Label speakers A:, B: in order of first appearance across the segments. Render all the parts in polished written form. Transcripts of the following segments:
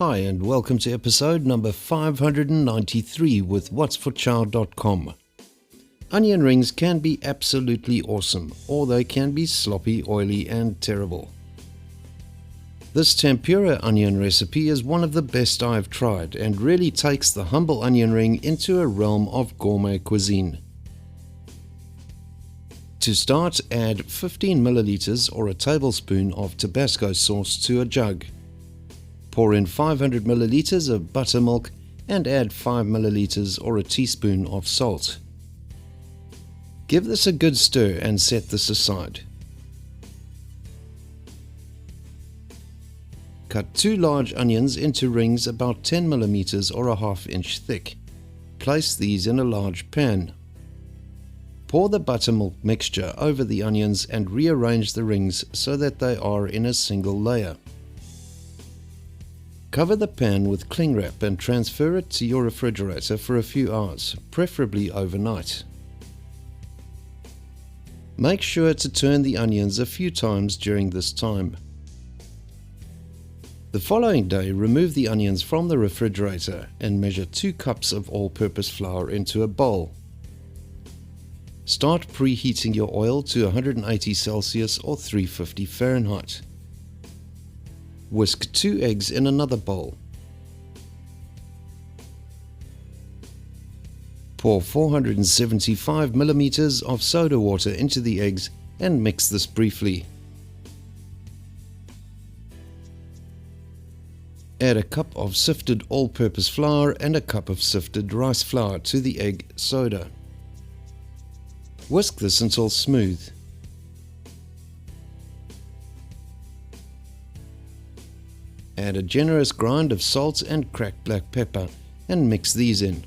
A: Hi and welcome to episode number 593 with whatsforchow.com. Onion rings can be absolutely awesome, or they can be sloppy, oily and terrible. This tempura onion recipe is one of the best I've tried and really takes the humble onion ring into a realm of gourmet cuisine. To start, add 15 milliliters or a tablespoon of Tabasco sauce to a jug. Pour in 500 milliliters of buttermilk and add 5 milliliters or a teaspoon of salt. Give this a good stir and set this aside. Cut 2 large onions into rings about 10 millimeters or a ½ inch thick. Place these in a large pan. Pour the buttermilk mixture over the onions and rearrange the rings so that they are in a single layer. Cover the pan with cling wrap and transfer it to your refrigerator for a few hours, preferably overnight. Make sure to turn the onions a few times during this time. The following day, remove the onions from the refrigerator and measure 2 cups of all-purpose flour into a bowl. Start preheating your oil to 180 Celsius or 350 Fahrenheit. Whisk 2 eggs in another bowl. Pour 475 milliliters of soda water into the eggs and mix this briefly. Add a cup of sifted all-purpose flour and a cup of sifted rice flour to the egg soda. Whisk this until smooth. Add a generous grind of salt and cracked black pepper and mix these in.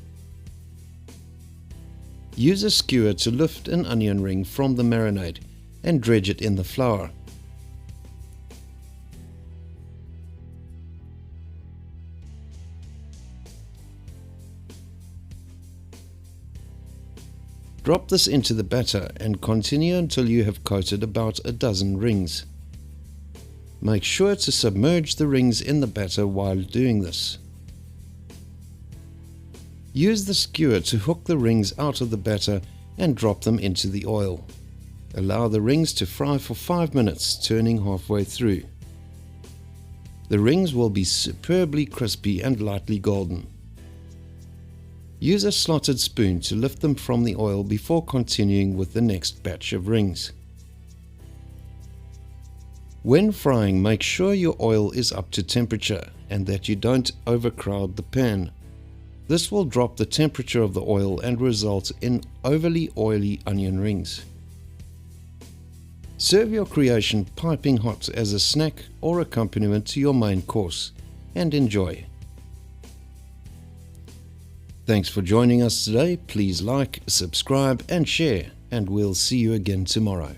A: Use a skewer to lift an onion ring from the marinade and dredge it in the flour. Drop this into the batter and continue until you have coated about a dozen rings. Make sure to submerge the rings in the batter while doing this. Use the skewer to hook the rings out of the batter and drop them into the oil. Allow the rings to fry for 5 minutes, turning halfway through. The rings will be superbly crispy and lightly golden. Use a slotted spoon to lift them from the oil before continuing with the next batch of rings. When frying, make sure your oil is up to temperature and that you don't overcrowd the pan. This will drop the temperature of the oil and result in overly oily onion rings. Serve your creation piping hot as a snack or accompaniment to your main course, and enjoy. Thanks for joining us today. Please like, subscribe and share, and we'll see you again tomorrow.